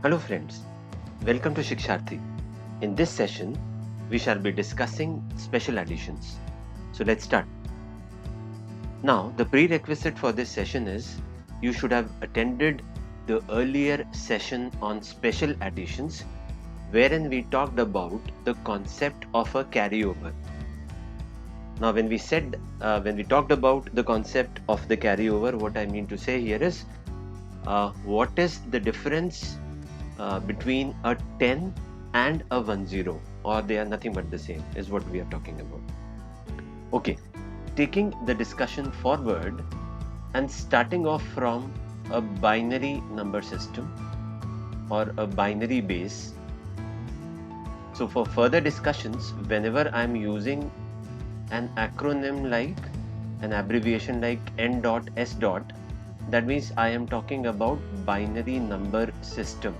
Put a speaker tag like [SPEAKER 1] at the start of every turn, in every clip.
[SPEAKER 1] Hello friends, welcome to Shiksharthi. In this session, we shall be discussing special additions. So let's start. Now, the prerequisite for this session is you should have attended the earlier session on special additions wherein we talked about the concept of a carryover. Now, when we talked about the concept of the carryover, what I mean to say here is what is the difference between a 10 and a 10, or they are nothing but the same, is what we are talking about. Okay, taking the discussion forward and starting off from a binary number system or a binary base. So for further discussions, whenever I'm using an acronym like an abbreviation like N dot S dot, that means I am talking about binary number system.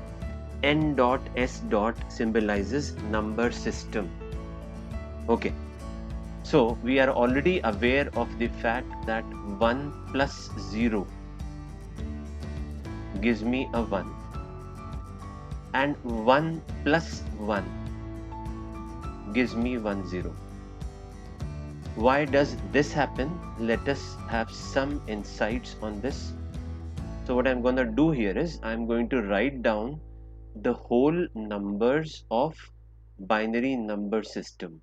[SPEAKER 1] N dot S dot symbolizes number system. Okay, so we are already aware of the fact that 1 plus 0 gives me a 1 and 1 plus 1 gives me 1 0. Why does this happen? Let us have some insights on this. So what I'm going to do here is I'm going to write down the whole numbers of binary number system.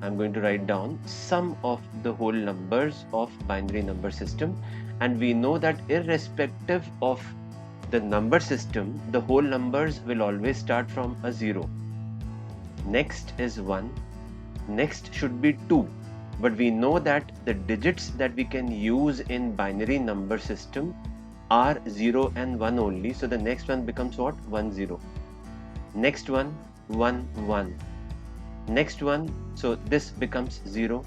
[SPEAKER 1] I'm going to write down some of the whole numbers of binary number system, and we know that irrespective of the number system, the whole numbers will always start from a 0. Next is 1, next should be 2, but we know that the digits that we can use in binary number system are 0 and 1 only, so the next one becomes what? 1 0. Next one 1 1. Next one, so this becomes 0,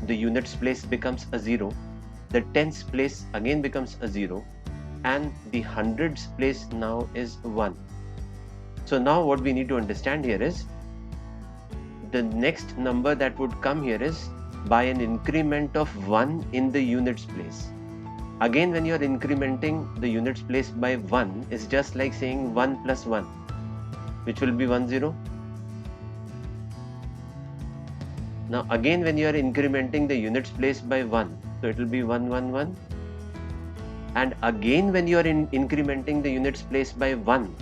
[SPEAKER 1] the units place becomes a 0, the tens place again becomes a 0, and the hundreds place now is 1. So now what we need to understand here is the next number that would come here is by an increment of 1 in the units place. Again, when you are incrementing the units place by 1, is just like saying 1 plus 1, which will be 1 0. Now again, when you are incrementing the units place by 1, so it will be 1 1 1. And again, when you are incrementing the units place by 1,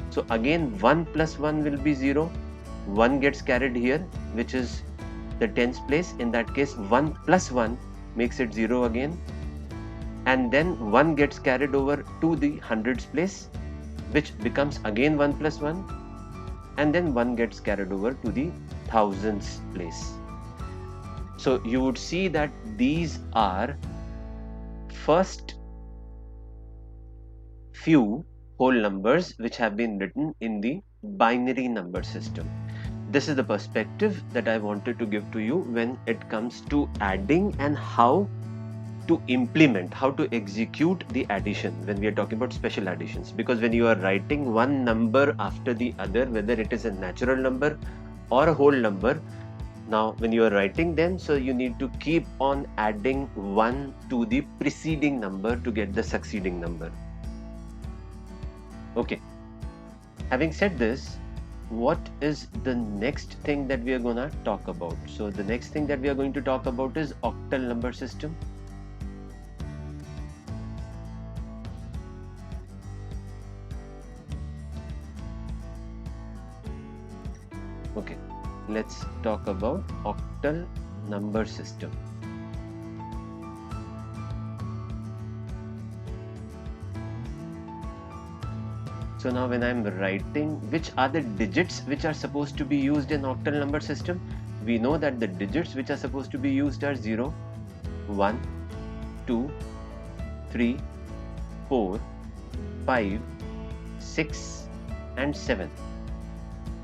[SPEAKER 1] so again 1 plus 1 will be 0. 1 gets carried here, which is the tens place. In that case, 1 plus 1 makes it 0 again. And then 1 gets carried over to the hundreds place, which becomes again 1 plus 1. And then 1 gets carried over to the thousands place. So you would see that these are first few whole numbers which have been written in the binary number system. This is the perspective that I wanted to give to you when it comes to adding and how to implement, how to execute the addition when we are talking about special additions. Because when you are writing one number after the other, whether it is a natural number or a whole number, now when you are writing them, so you need to keep on adding 1 to the preceding number to get the succeeding number. Okay, having said this, what is the next thing that we are going to talk about? So the next thing that we are going to talk about is octal number system. Okay, let's talk about octal number system. So now when I'm writing which are the digits which are supposed to be used in octal number system, we know that the digits which are supposed to be used are 0, 1, 2, 3, 4, 5, 6 and 7.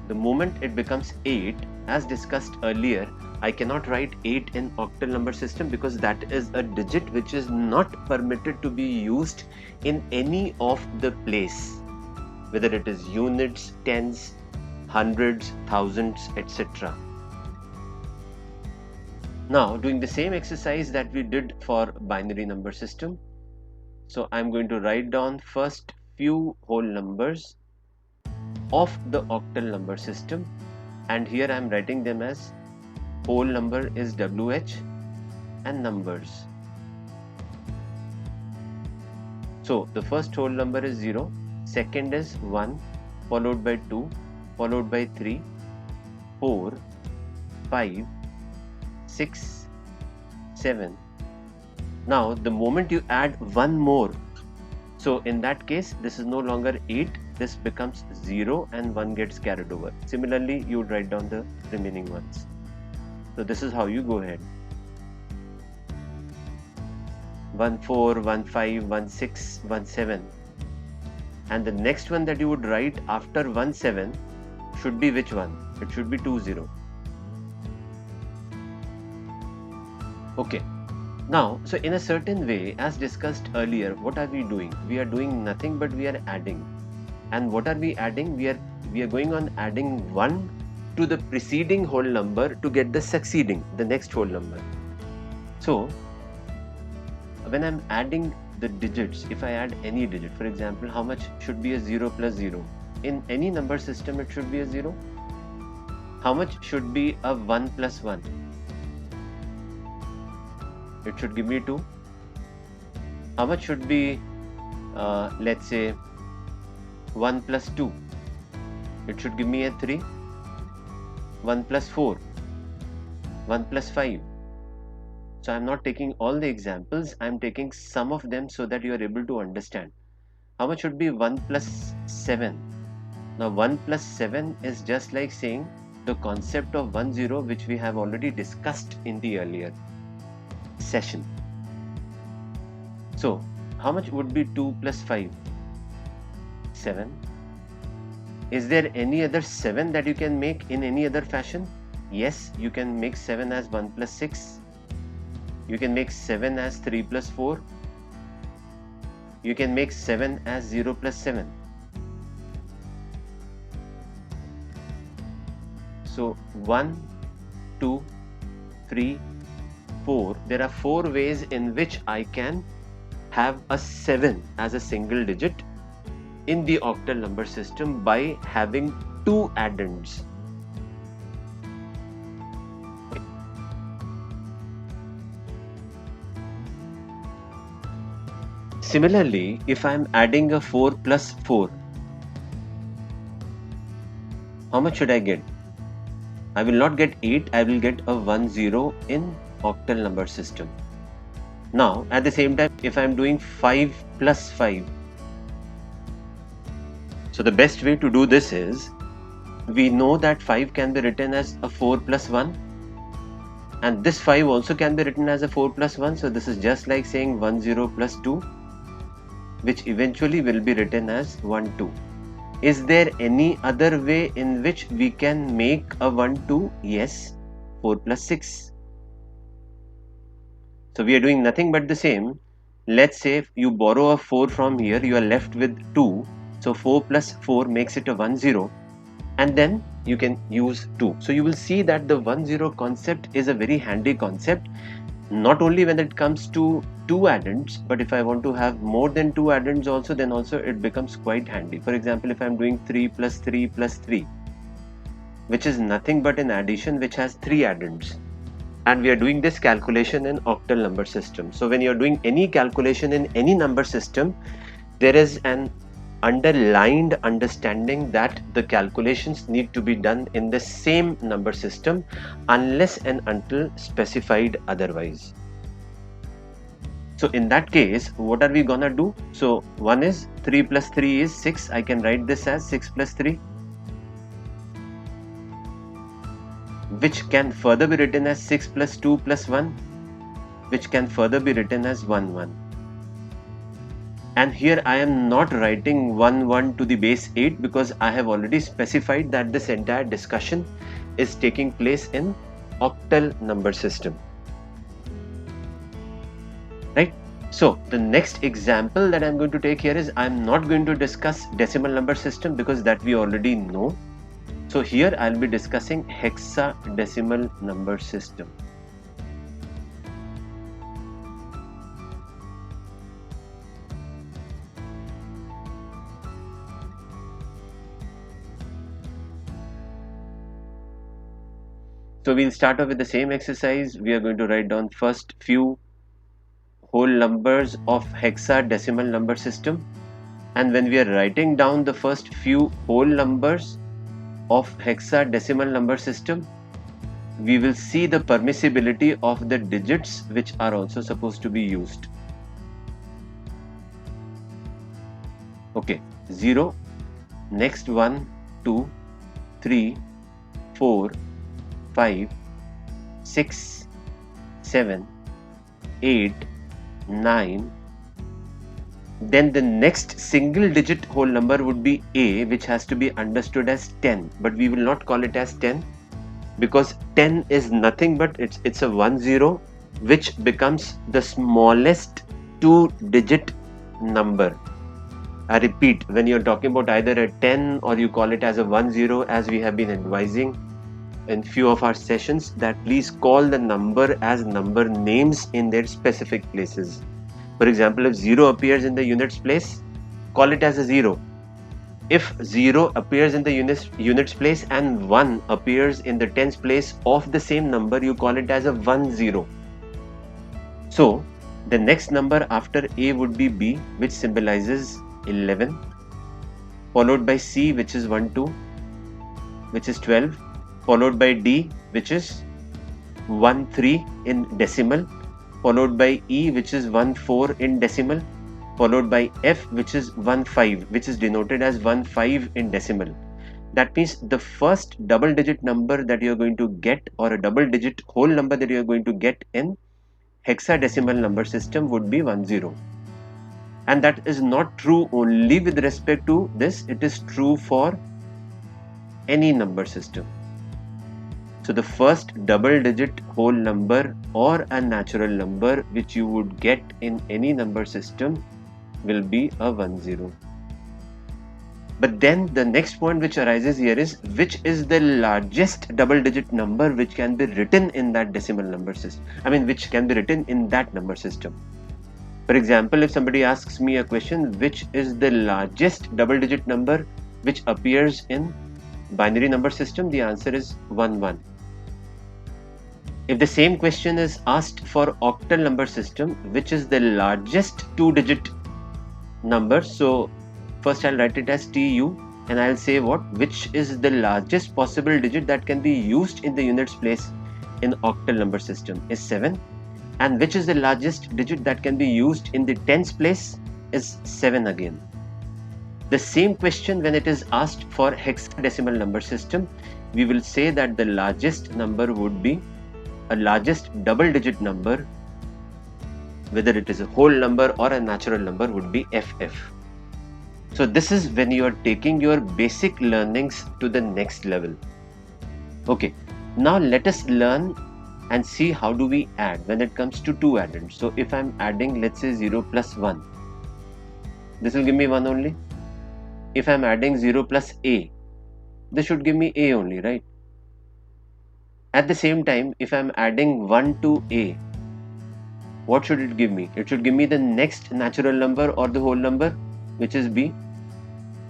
[SPEAKER 1] The moment it becomes 8, as discussed earlier, I cannot write 8 in octal number system because that is a digit which is not permitted to be used in any of the place, whether it is units, tens, hundreds, thousands, etc. Now doing the same exercise that we did for binary number system. So I'm going to write down first few whole numbers of the octal number system, and here I am writing them as whole number is WH and numbers. So the first whole number is 0, second is 1, followed by 2, followed by 3, 4, 5, 6, 7. Now the moment you add one more, so in that case this is no longer 8, this becomes 0 and 1 gets carried over. Similarly you would write down the remaining ones. So this is how you go ahead. 1 4, 1 5, 1 6, 1 7, and the next one that you would write after 1 7 should be which one? It should be 2 0. Okay. Now, so in a certain way, as discussed earlier, what are we doing? We are doing nothing but we are adding. And what are we adding? We are going on adding 1 to the preceding whole number to get the succeeding, the next whole number. So when I'm adding the digits, if I add any digit, for example, how much should be a 0 plus 0? In any number system, it should be a 0. How much should be a 1 plus 1? It should give me 2. How much should be, let's say, 1 plus 2? It should give me a 3. 1 plus 4. 1 plus 5. So I'm not taking all the examples, I'm taking some of them so that you are able to understand. How much should be 1 plus 7? Now 1 plus 7 is just like saying the concept of 1 0, which we have already discussed in the earlier session. So how much would be 2 plus 5? 7. Is there any other 7 that you can make in any other fashion? Yes, you can make 7 as 1 plus 6. You can make 7 as 3 plus 4. You can make 7 as 0 plus 7. So 1, 2, 3, 4. There are 4 ways in which I can have a 7 as a single digit in the octal number system by having 2 addends. Similarly, if I am adding a 4 plus 4, how much should I get? I will not get 8, I will get a 1 0 in octal number system. Now at the same time, if I am doing 5 plus 5, so the best way to do this is, we know that 5 can be written as a 4 plus 1, and this 5 also can be written as a 4 plus 1. So this is just like saying 1 0 plus 2, which eventually will be written as 1 2. Is there any other way in which we can make a 1 2? Yes, 4 plus 6. So we are doing nothing but the same. Let's say if you borrow a 4 from here, you are left with 2. So 4 plus 4 makes it a 1 0, and then you can use 2. So you will see that the 1 0 concept is a very handy concept, not only when it comes to 2 addends, but if I want to have more than 2 addends also, then also it becomes quite handy. For example, if I am doing 3 plus 3 plus 3, which is nothing but an addition which has 3 addends, and we are doing this calculation in octal number system. So when you are doing any calculation in any number system, there is an underlined understanding that the calculations need to be done in the same number system unless and until specified otherwise. So in that case, what are we gonna do? So one is 3 plus 3 is 6. I can write this as 6 plus 3, which can further be written as 6 plus 2 plus 1, which can further be written as 1 1. And here I am not writing 1 1 to the base 8 because I have already specified that this entire discussion is taking place in octal number system. Right? So the next example that I'm going to take here is, I'm not going to discuss decimal number system because that we already know. So here I'll be discussing hexadecimal number system. So we'll start off with the same exercise. We are going to write down first few whole numbers of hexadecimal number system, and when we are writing down the first few whole numbers of hexadecimal number system, we will see the permissibility of the digits which are also supposed to be used. Okay, 0, next 1, 2, 3, 4, 5, 6, 7, 8, 9. Then the next single digit whole number would be A, which has to be understood as 10, but we will not call it as 10 because 10 is nothing but it's a 10 which becomes the smallest 2-digit number. I repeat, when you're talking about either a 10 or you call it as a 10, as we have been advising in few of our sessions, that please call the number as number names in their specific places. For example, if 0 appears in the units place, call it as a 0. If 0 appears in the units place and 1 appears in the tens place of the same number, you call it as a 10. So the next number after A would be B, which symbolizes 11, followed by C, which is 12, which is 12, followed by D, which is 13 in decimal, followed by E, which is 14 in decimal, followed by F, which is 15, which is denoted as 15 in decimal. That means the first double digit number that you are going to get, or a double digit whole number that you are going to get in hexadecimal number system would be 10. And that is not true only with respect to this, it is true for any number system. So the first double digit whole number or a natural number which you would get in any number system will be a 10. But then the next point which arises here is, which is the largest double digit number which can be written in that decimal number system, which can be written in that number system. For example, if somebody asks me a question, which is the largest double digit number which appears in binary number system, the answer is 11. If the same question is asked for octal number system, which is the largest 2-digit number, so first I'll write it as TU and I'll say which is the largest possible digit that can be used in the units place in octal number system is 7, and which is the largest digit that can be used in the tens place is 7 again. The same question when it is asked for hexadecimal number system, we will say that the largest number would be a largest double digit number, whether it is a whole number or a natural number, would be FF. So this is when you are taking your basic learnings to the next level. Okay, now let us learn and see how do we add when it comes to two addends. So if I'm adding, let's say 0 plus 1, this will give me 1 only. If I'm adding 0 plus A, this should give me A only, right? At the same time, if I'm adding 1 to A, what should it give me? It should give me the next natural number or the whole number, which is B.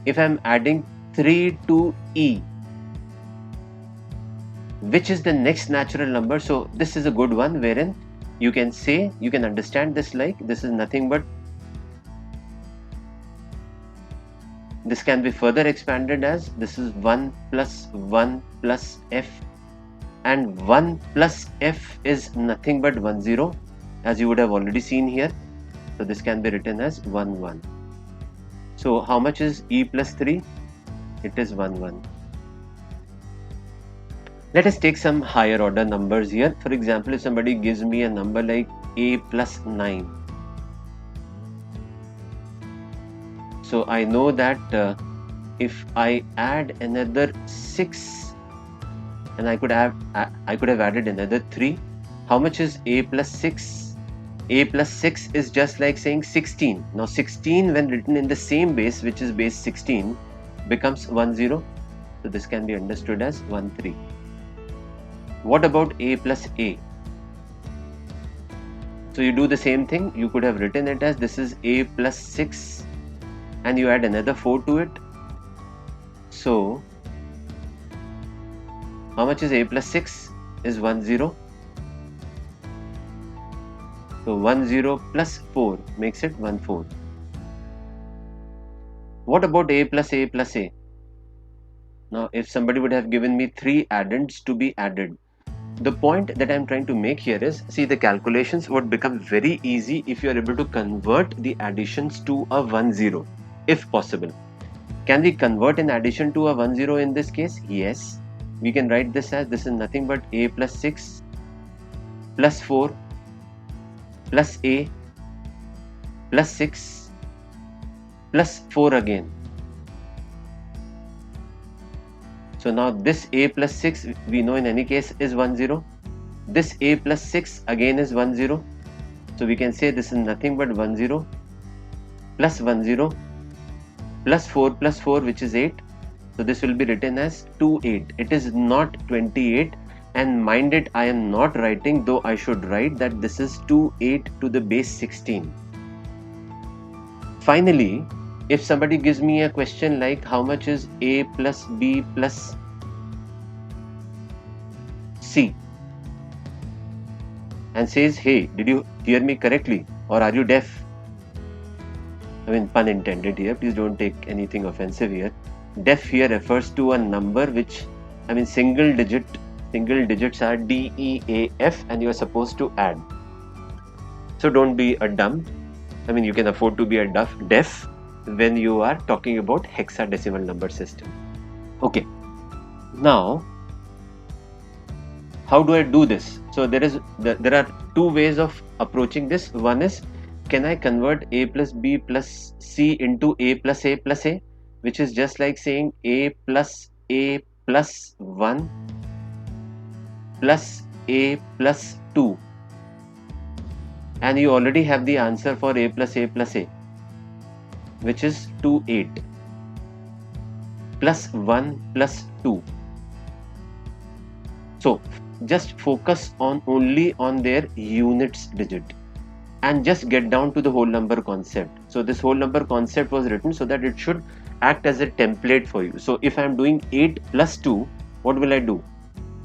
[SPEAKER 1] If I'm adding 3 to E, which is the next natural number? So this is a good one wherein you can say, you can understand this like this is nothing but, this can be further expanded as this is 1 plus 1 plus F, and 1 plus F is nothing but 10, as you would have already seen here. So this can be written as 1 1. So how much is E plus 3? It is 1 1. Let us take some higher order numbers here. For example, if somebody gives me a number like A plus 9, so I know that if I add another 6, and I could have added another 3, how much is A plus 6? A plus 6 is just like saying 16. Now 16 when written in the same base, which is base 16, becomes 10. So this can be understood as 13. What about A plus A? So you do the same thing. You could have written it as this is A plus 6 and you add another 4 to it. So how much is A plus 6? is 1 0. So 1 0 plus 4 makes it 1 4. What about a plus a plus a? Now if somebody would have given me 3 addends to be added, the point that I'm trying to make here is, see, the calculations would become very easy if you are able to convert the additions to a 1 0, if possible. Can we convert an addition to a 1 0 in this case? Yes. We can write this as, this is nothing but a plus 6 plus 4 plus a plus 6 plus 4 again. So now this a plus 6 we know in any case is 1 0. This a plus 6 again is 1 0. So we can say this is nothing but 1 0 plus 1 0 plus 4 which is 8. So this will be written as 2 8. It is not 28, and mind it, I am not writing, though I should write that this is 2 8 to the base 16. Finally, if somebody gives me a question like how much is a plus b plus c and says, hey, did you hear me correctly or are you deaf? I mean, pun intended here, please don't take anything offensive here. Def here refers to a number which, I mean, single digits are D, E, A, F, and you are supposed to add. So don't be a dumb. I mean, you can afford to be a deaf when you are talking about hexadecimal number system. Okay. Now, how do I do this? So there are two ways of approaching this. One is, can I convert a plus b plus c into a plus a plus a, which is just like saying a plus 1 plus a plus 2, and you already have the answer for a plus a plus a, which is 2 8 plus 1 plus 2. So just focus only on their units digit and just get down to the whole number concept. So this whole number concept was written so that it should act as a template for you. So if I am doing 8 plus 2, what will I do?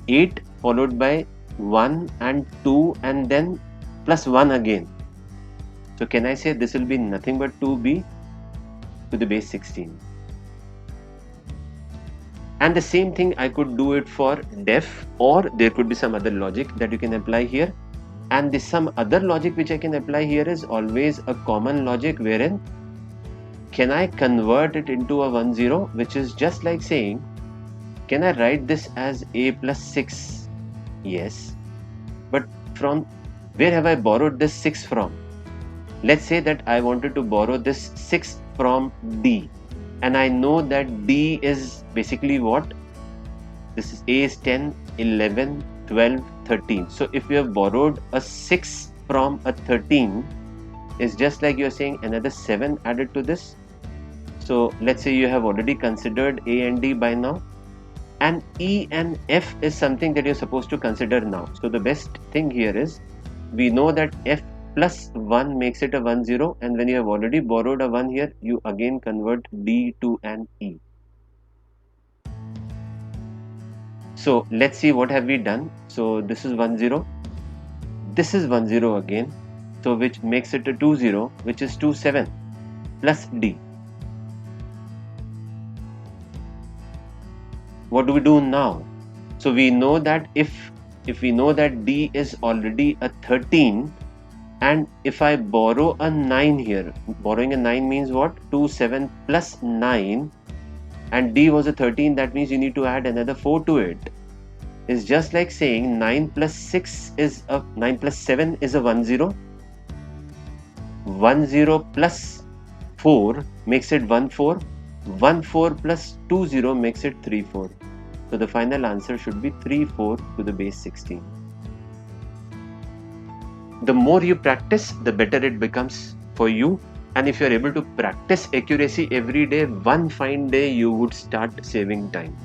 [SPEAKER 1] 8 followed by 1 and 2 and then plus 1 again. So can I say this will be nothing but 2b to the base 16? And the same thing I could do it for def, or there could be some other logic that you can apply here. And this some other logic which I can apply here is always a common logic, wherein can I convert it into a 1 0, which is just like saying, can I write this as a plus 6? Yes, but from where have I borrowed this 6 from? Let's say that I wanted to borrow this 6 from D, and I know that D is basically what? This is A is 10, 11, 12, 13. So if you have borrowed a 6 from a 13, it's just like you're saying another 7 added to this. So let's say you have already considered A and D by now, and E and F is something that you're supposed to consider now. So the best thing here is, we know that F plus 1 makes it a 1 0, and when you have already borrowed a 1 here, you again convert D to an E. So let's see what have we done. So this is 1 0, this is 1 0 again, so which makes it a 2 0, which is 2 7 plus D. What do we do now? So we know that if we know that D is already a 13, and if I borrow a 9 here, borrowing a 9 means what? 2 7 plus 9, and D was a 13, that means you need to add another 4 to it. It's just like saying 9 plus 6 is a 9 plus 7 is a 1 0. 1 0 plus 4 makes it 1 4. 1 4 plus 2 0 makes it 3 4. So the final answer should be 3 4 to the base 16. The more you practice, the better it becomes for you. And if you are able to practice accuracy every day, one fine day you would start saving time.